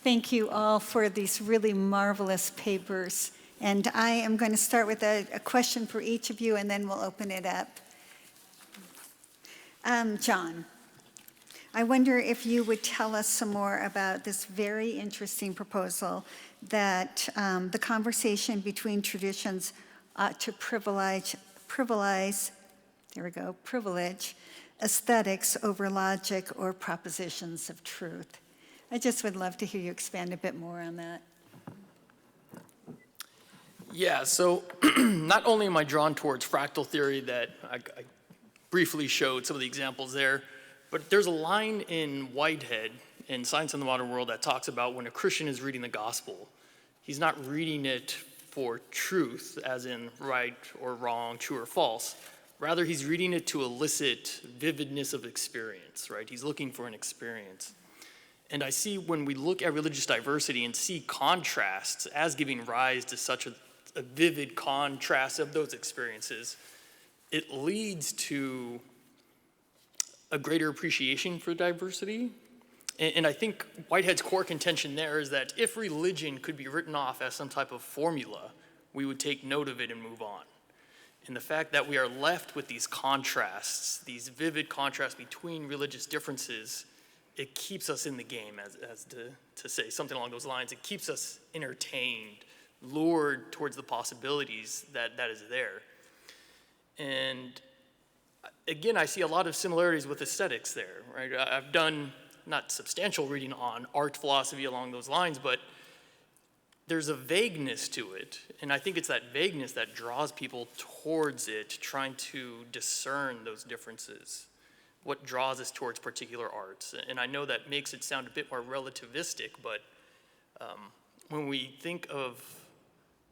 Thank you all for these really marvelous papers. And I am going to start with a question for each of you, and then we'll open it up. John, I wonder if you would tell us some more about this very interesting proposal that the conversation between traditions ought to privilege aesthetics over logic or propositions of truth. I just would love to hear you expand a bit more on that. Yeah, so not only am I drawn towards fractal theory that I briefly showed some of the examples there, but there's a line in Whitehead in Science in the Modern World that talks about when a Christian is reading the gospel, he's not reading it for truth, as in right or wrong, true or false. Rather, he's reading it to elicit vividness of experience, right? He's looking for an experience. And I see when we look at religious diversity and see contrasts as giving rise to such a vivid contrast of those experiences, it leads to a greater appreciation for diversity. And I think Whitehead's core contention there is that if religion could be written off as some type of formula, we would take note of it and move on. And the fact that we are left with these contrasts, these vivid contrasts between religious differences, it keeps us in the game, as to say something along those lines. It keeps us entertained, lured towards the possibilities that is there. And again, I see a lot of similarities with aesthetics there, right? I've done not substantial reading on art philosophy along those lines, but there's a vagueness to it. And I think it's that vagueness that draws people towards it, trying to discern those differences, what draws us towards particular arts. And I know that makes it sound a bit more relativistic, but when we think of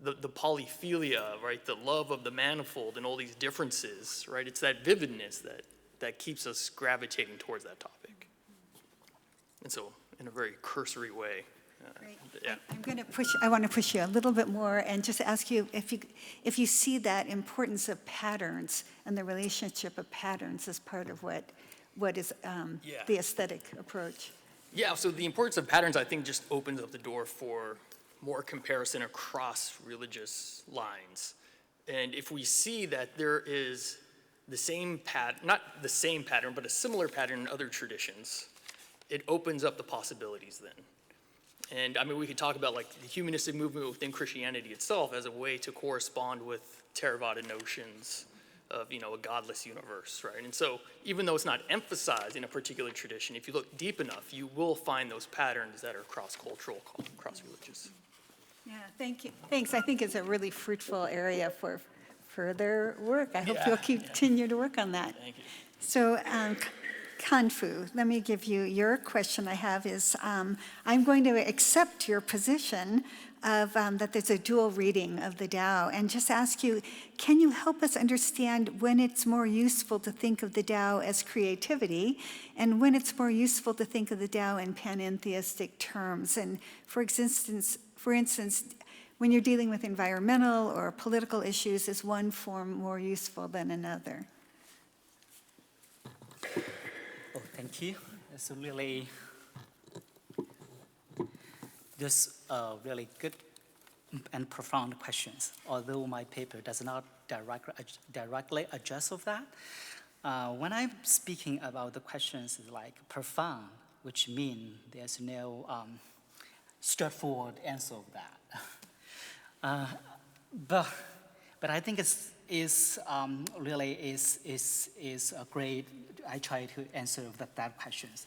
the polyphilia, right, the love of the manifold and all these differences, right, it's that vividness that keeps us gravitating towards that topic. And so, in a very cursory way. Great. Yeah. I want to push you a little bit more and just ask you if you see that importance of patterns and the relationship of patterns as part of what is the aesthetic approach. Yeah, so the importance of patterns, I think, just opens up the door for more comparison across religious lines. And if we see that there is the same pattern, not the same pattern, but a similar pattern in other traditions, it opens up the possibilities then. And I mean, we could talk about like the humanistic movement within Christianity itself as a way to correspond with Theravada notions of, a godless universe, right? And so even though it's not emphasized in a particular tradition, if you look deep enough, you will find those patterns that are cross-cultural, cross-religious. Yeah, thank you. Thanks. I think it's a really fruitful area for further work. I hope you'll continue to work on that. Thank you. So, Cangfu, let me give you your question. I have is, I'm going to accept your position of that there's a dual reading of the Tao, and just ask you, can you help us understand when it's more useful to think of the Tao as creativity, and when it's more useful to think of the Tao in panentheistic terms? And for instance, when you're dealing with environmental or political issues, is one form more useful than another? Oh, thank you. It's really good and profound questions, although my paper does not directly address of that. When I'm speaking about the questions like profound, which mean there's no straightforward answer of that. But I think is a great. I try to answer that questions.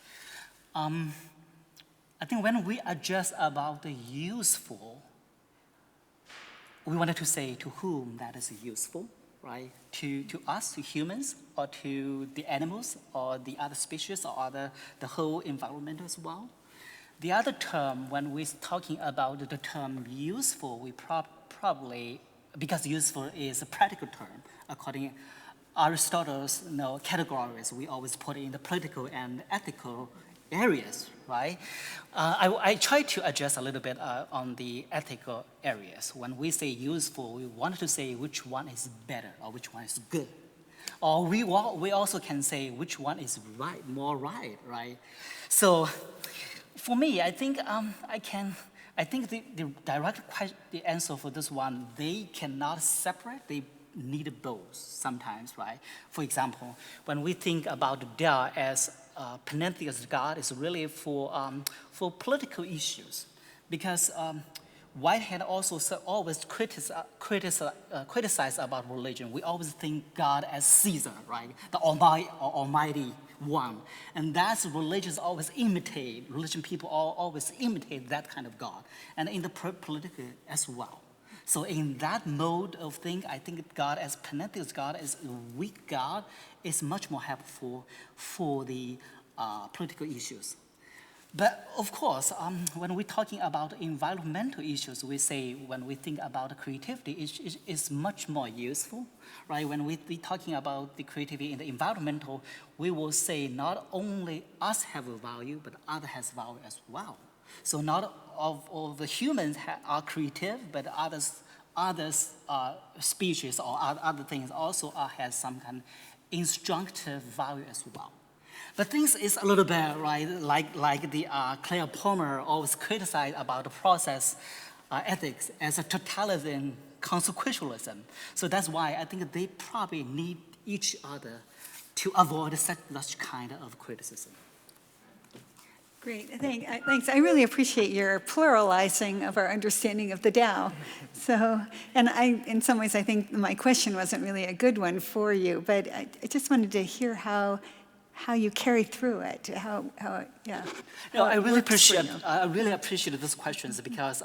I think when we address about the useful, we wanted to say to whom that is useful, right? To us, to humans, or to the animals, or the other species, or the whole environment as well. The other term, when we're talking about the term useful, we probably, because useful is a practical term, according to Aristotle's categories, we always put it in the political and ethical areas, right? I try to address a little bit on the ethical areas. When we say useful, we want to say which one is better or which one is good. Or we also can say which one is right, more right? So For me, I think I think the the answer for this one, they cannot separate. They need both sometimes, right? For example, when we think about Tao as panentheist God, it's really for political issues, because Whitehead also always criticize about religion. We always think God as Caesar, right? The Almighty One. And that's religions always imitate, religion people always imitate that kind of God. And in the political as well. So in that mode of thing, I think God as panentheist God, as a weak God, is much more helpful for the political issues. But of course, when we're talking about environmental issues, we say when we think about creativity, it's much more useful, right? When we're talking about the creativity in the environmental, we will say not only us have a value, but other has value as well. So not all the humans are creative, but others species or other things also has some kind of instructive value as well. The things is a little bit, right, like the Claire Palmer always criticized about the process ethics as a totalitarian consequentialism. So that's why I think they probably need each other to avoid such kind of criticism. Great, thanks. I really appreciate your pluralizing of our understanding of the Tao. So, and in some ways, I think my question wasn't really a good one for you, but I just wanted to hear how you carry through it, yeah. No, I really appreciate these questions, because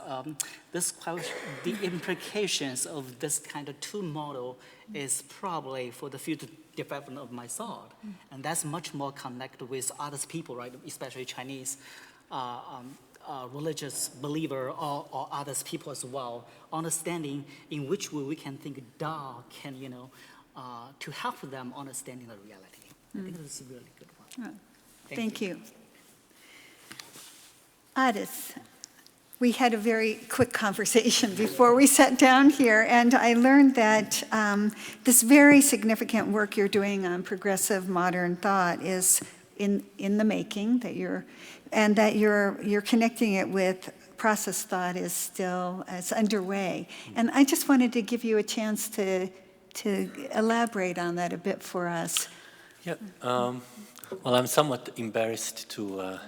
the implications of this kind of two model is probably for the future development of my thought, and that's much more connected with other people, right? Especially Chinese religious believer or other people as well, understanding in which way we can think Tao can, to help them understanding the reality. I think this is a really good one. Oh, thank you. Addis, we had a very quick conversation before we sat down here, and I learned that this very significant work you're doing on progressive modern thought is in the making, that you're connecting it with process thought is underway. And I just wanted to give you a chance to elaborate on that a bit for us. Yeah, well, I'm somewhat embarrassed to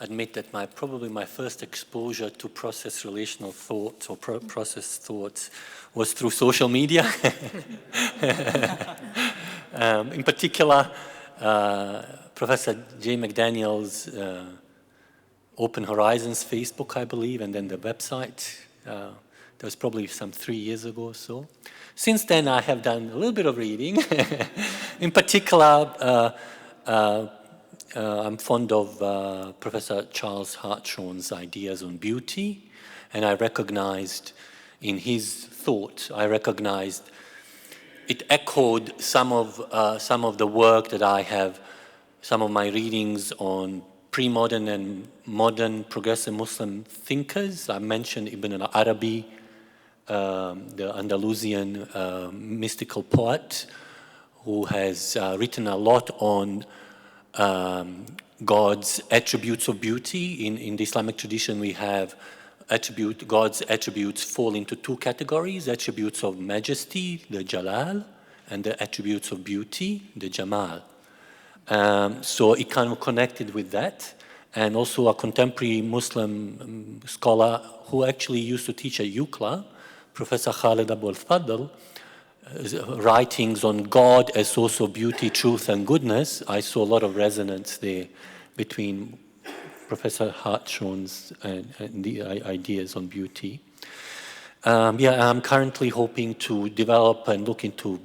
admit that probably my first exposure to process relational thoughts or process thoughts was through social media. In particular, Professor Jay McDaniel's Open Horizons Facebook, I believe, and then the website. That was probably some 3 years ago or so. Since then, I have done a little bit of reading. In particular, I'm fond of Professor Charles Hartshorne's ideas on beauty, and I recognized in his thought, it echoed some of the work that I have, some of my readings on pre-modern and modern progressive Muslim thinkers. I mentioned Ibn al-Arabi, the Andalusian mystical poet, who has written a lot on God's attributes of beauty. In the Islamic tradition, we have God's attributes fall into two categories: attributes of majesty, the Jalal, and the attributes of beauty, the Jamal. So it kind of connected with that. And also a contemporary Muslim scholar who actually used to teach at UCLA, Professor Khalid Abu al-Fadl, writings on God as source of beauty, truth, and goodness. I saw a lot of resonance there between Professor Hartshorne's and the ideas on beauty. I'm currently hoping to develop and look into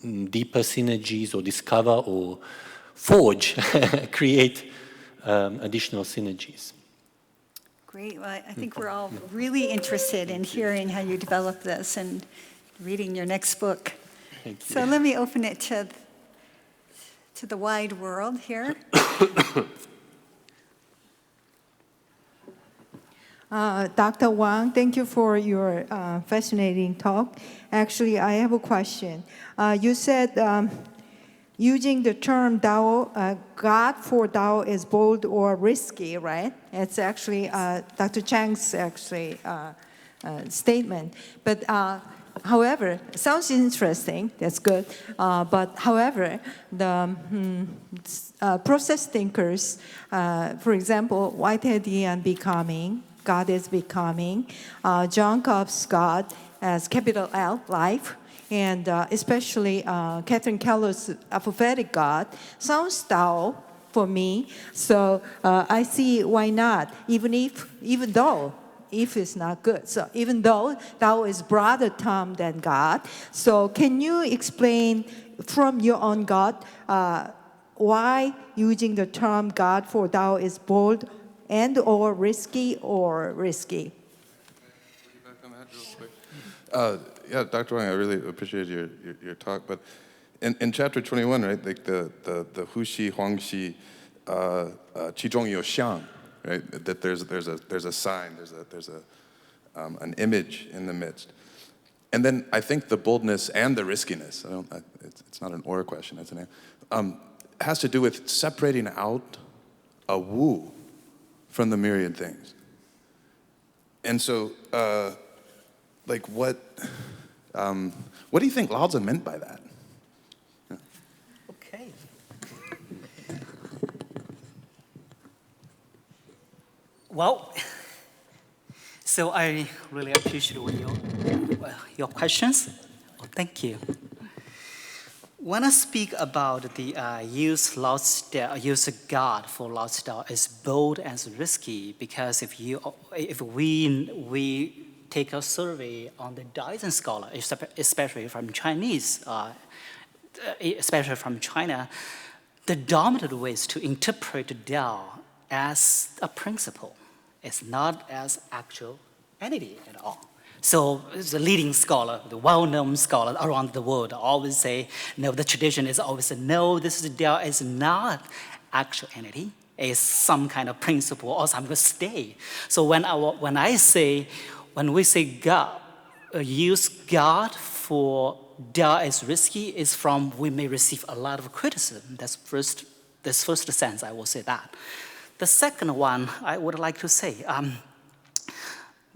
deeper synergies or discover or forge, create additional synergies. Great. Well, I think we're all really interested in hearing how you develop this and reading your next book. Thank you. So let me open it to the wide world here. Dr. Wang, thank you for your fascinating talk. Actually, I have a question. You said using the term Tao, God for Tao is bold or risky, right? It's actually Dr. Chang's actually statement. But however, sounds interesting, that's good. But however, the process thinkers, for example, Whiteheadian becoming, God is becoming, John Cobb's God as capital L, life, and especially Catherine Keller's apophatic God, sounds Tao for me. So I see why not, even though if it's not good. So even though Tao is broader term than God, so can you explain from your own God why using the term God for Tao is bold and or risky or risky? Yeah, Dr. Wang, I really appreciate your talk. But in chapter 21, right, like the Hu Xi, Huang Xi, Qi Zhong Yo Xiang, right? That there's a sign, there's an image in the midst. And then I think the boldness and the riskiness, it's not an or question, it's an has to do with separating out a wu from the myriad things. And so, like what do you think Lao Tzu meant by that? Okay. Well, so I really appreciate your questions. Well, thank you. When I speak about the use God for Lao Tzu Dao is bold and risky, because if we take a survey on the Daoism scholar, especially from Chinese, especially from China, the dominant ways to interpret Tao as a principle is not as actual entity at all. So the leading scholar, the well-known scholar around the world always say, no, the tradition is always, no, this is Tao is not actual entity, is some kind of principle or some state. So when we say God, use God for Tao is risky, is from we may receive a lot of criticism. This first sense, I will say that. The second one, I would like to say,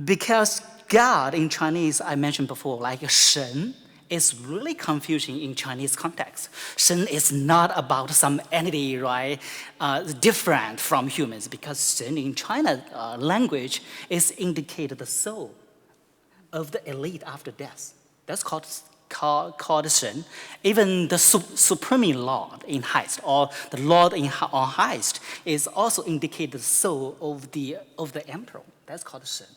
because God in Chinese, I mentioned before, like Shen, is really confusing in Chinese context. Shen is not about some entity, right, different from humans, because Shen in China language is indicated the soul of the elite after death. That's called Shen. Even the Supreme Lord in highest, or the Lord on highest, is also indicated the soul of the emperor. That's called Shen.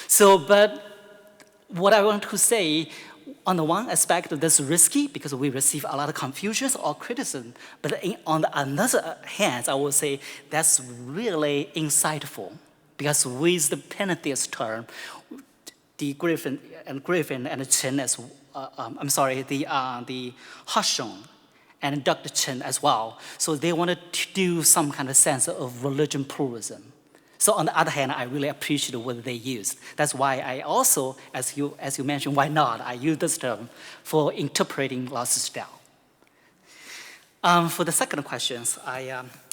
So, but what I want to say, on the one aspect, that's risky because we receive a lot of confusion or criticism. But on the other hand, I will say that's really insightful, because with the pantheist term, the Griffin and Chen as the Hashong and Dr. Chen as well. So they wanted to do some kind of sense of religion pluralism. So on the other hand, I really appreciate what they used. That's why I also, as you mentioned, why not? I use this term for interpreting Lao Tzu's Tao. For the second questions,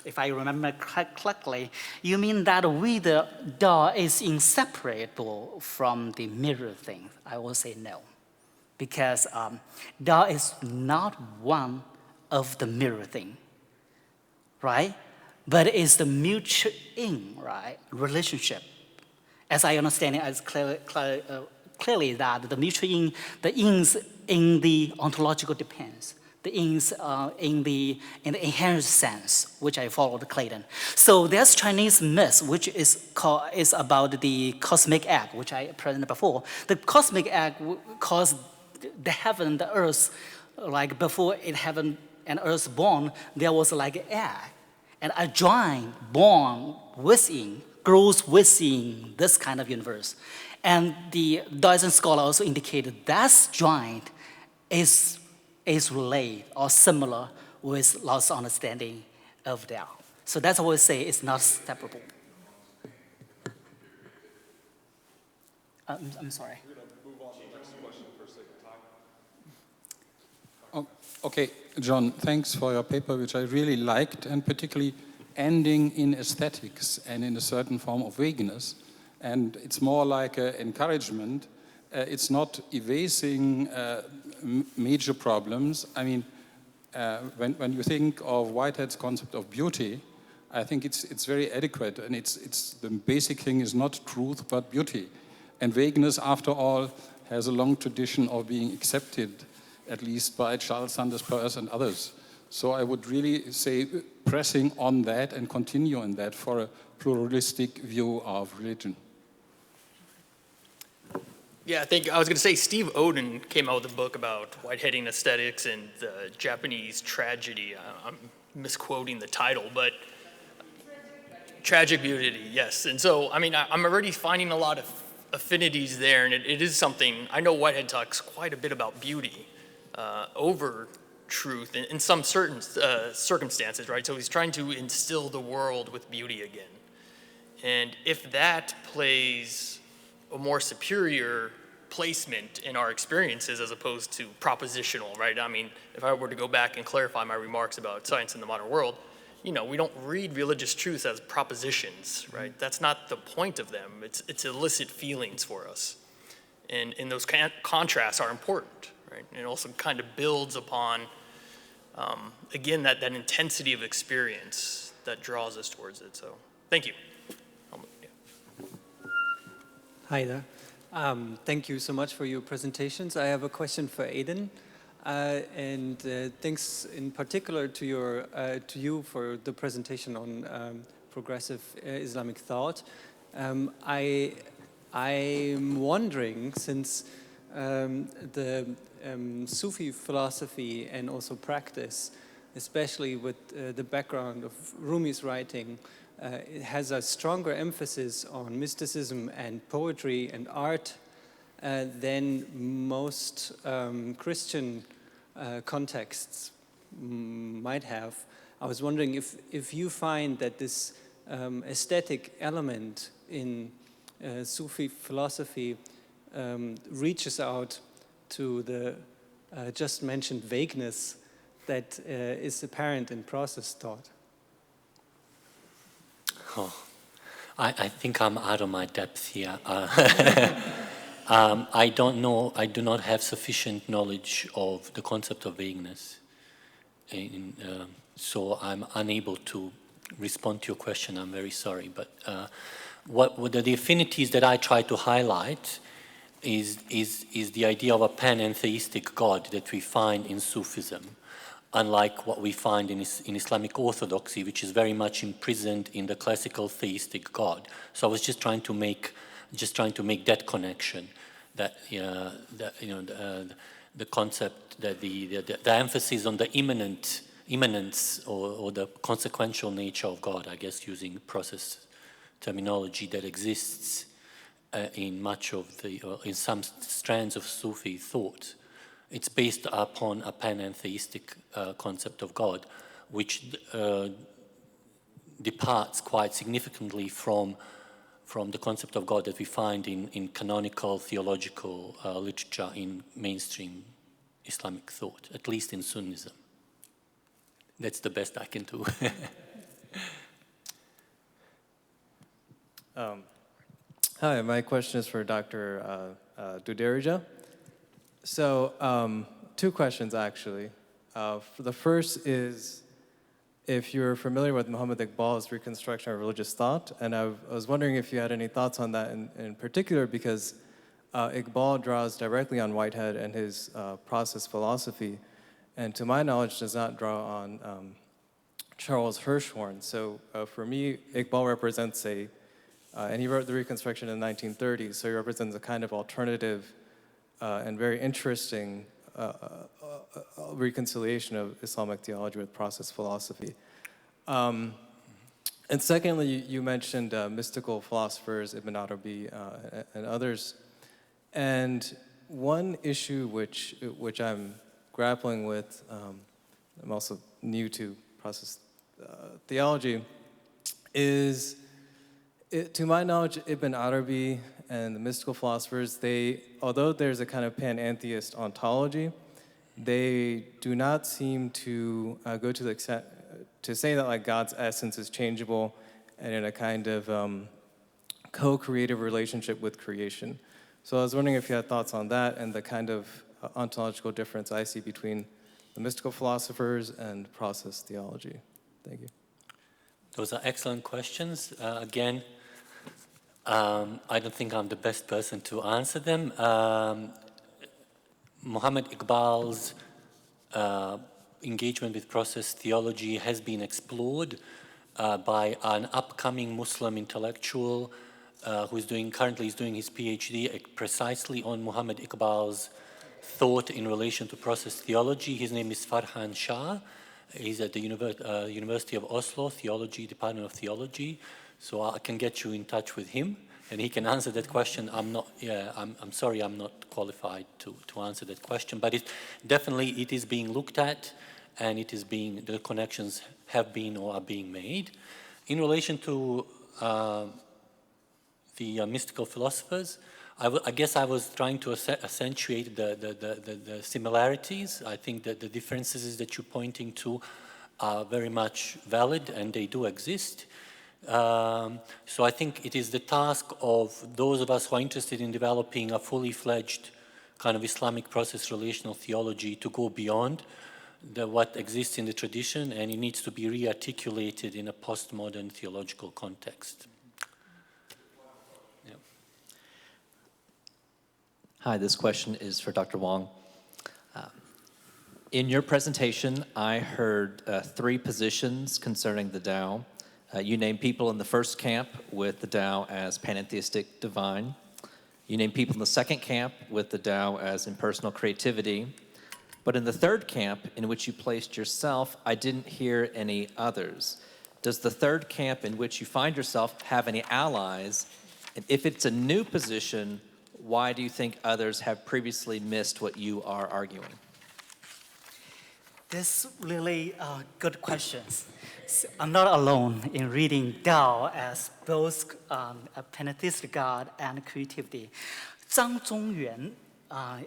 if I remember correctly, you mean that the Tao is inseparable from the mirror thing? I will say no, because Tao is not one of the mirror thing, right? But it's the mutual in, right, relationship. As I understand it, as clearly that the mutual in, the ins in the ontological depends, the ins in the inherent sense, which I followed Clayton. So there's Chinese myth, which is about the cosmic egg, which I presented before. The cosmic egg caused the heaven, the earth, like before heaven and earth born, there was like an egg. And a giant born within, grows within this kind of universe. And the Daoism scholar also indicated that giant is related or similar with Lao Tzu's understanding of Tao. So that's why we say it's not separable. I'm sorry. We're going to move on to the next question for sake of time. Okay, John, thanks for your paper, which I really liked, and particularly ending in aesthetics and in a certain form of vagueness. And it's more like an encouragement. It's not evasing major problems. I mean, when you think of Whitehead's concept of beauty, I think it's very adequate, and it's the basic thing is not truth but beauty. And vagueness, after all, has a long tradition of being accepted, at least by Charles Sanders Peirce and others. So I would really say pressing on that and continue on that for a pluralistic view of religion. Yeah, I think I was going to say Steve Odin came out with a book about Whiteheadian aesthetics and the Japanese tragedy. I'm misquoting the title, but Tragic Beauty, yes. And so, I mean, I'm already finding a lot of affinities there, and it is something, I know Whitehead talks quite a bit about beauty over truth in some certain circumstances, right? So he's trying to instill the world with beauty again. And if that plays a more superior placement in our experiences as opposed to propositional, right? I mean, if I were to go back and clarify my remarks about science in the modern world, you know, we don't read religious truths as propositions, right? That's not the point of them. It's illicit feelings for us. And those contrasts are important, right? And it also kind of builds upon, again, that intensity of experience that draws us towards it. So, thank you. Hi there. Thank you so much for your presentations. I have a question for Aidan. And thanks in particular to you for the presentation on progressive Islamic thought. I'm wondering, since the Sufi philosophy and also practice, especially with the background of Rumi's writing, it has a stronger emphasis on mysticism and poetry and art than most Christian contexts might have. I was wondering if you find that this aesthetic element in Sufi philosophy reaches out to the just mentioned vagueness that is apparent in process thought. Oh, I think I'm out of my depth here. I don't know, I do not have sufficient knowledge of the concept of vagueness. So I'm unable to respond to your question, I'm very sorry. But what the affinities that I try to highlight is the idea of a panentheistic God that we find in Sufism, unlike what we find in Islamic orthodoxy, which is very much imprisoned in the classical theistic God. So I was just trying to make that connection, that the concept, that the emphasis on the immanence or the consequential nature of God, I guess, using process terminology that exists in much of in some strands of Sufi thought. It's based upon a panentheistic concept of God, which departs quite significantly from the concept of God that we find in canonical theological literature in mainstream Islamic thought, at least in Sunnism. That's the best I can do. Hi, my question is for Dr. Duderija. So, two questions actually. The first is if you're familiar with Muhammad Iqbal's reconstruction of religious thought, and I was wondering if you had any thoughts on that in particular, because Iqbal draws directly on Whitehead and his process philosophy, and to my knowledge does not draw on Charles Hirschhorn. So for me, Iqbal represents and he wrote the Reconstruction in the 1930s, so he represents a kind of alternative and very interesting reconciliation of Islamic theology with process philosophy. And secondly, you mentioned mystical philosophers, Ibn Arabi and others. And one issue which I'm grappling with, I'm also new to process theology, is, to my knowledge, Ibn Arabi and the mystical philosophers, although there's a kind of panentheist ontology, they do not seem to go to the extent to say that like God's essence is changeable and in a kind of co-creative relationship with creation. So I was wondering if you had thoughts on that and the kind of ontological difference I see between the mystical philosophers and process theology. Thank you. Those are excellent questions. Again, I don't think I'm the best person to answer them. Muhammad Iqbal's engagement with process theology has been explored by an upcoming Muslim intellectual who is currently doing his Ph.D. precisely on Muhammad Iqbal's thought in relation to process theology. His name is Farhan Shah. He's at the University of Oslo, Department of Theology. So I can get you in touch with him, and he can answer that question. I'm sorry, I'm not qualified to answer that question, but it is being looked at, and the connections have been or are being made. In relation to the mystical philosophers, I guess I was trying to accentuate the similarities. I think that the differences that you're pointing to are very much valid, and they do exist. So I think it is the task of those of us who are interested in developing a fully fledged kind of Islamic process relational theology to go beyond what exists in the tradition, and it needs to be re-articulated in a postmodern theological context. Yeah. Hi, this question is for Dr. Wang. In your presentation, I heard 3 positions concerning the Tao. You named people in the first camp with the Tao as pantheistic divine. You named people in the second camp with the Tao as impersonal creativity. But in the third camp, in which you placed yourself, I didn't hear any others. Does the third camp in which you find yourself have any allies? And if it's a new position, why do you think others have previously missed what you are arguing? This really good questions. So I'm not alone in reading Tao as both a pantheistic God and creativity. Zhang Zhongyuan,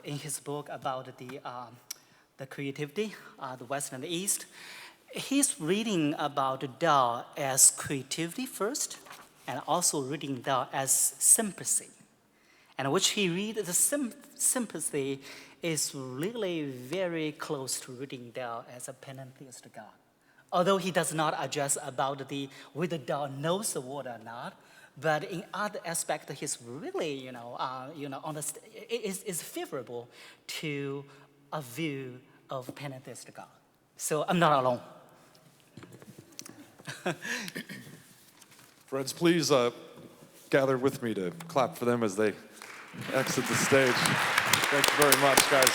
in his book about the creativity, the West and the East, he's reading about Tao as creativity first, and also reading Tao as sympathy. And which he reads the sympathy is really very close to reading Tao as a pantheistic God. Although he does not address about whether Tao knows the word or not, but in other aspects, he's really, is favorable to a view of pantheistic God. So I'm not alone. Friends, please gather with me to clap for them as they exit the stage. Thank you very much, guys.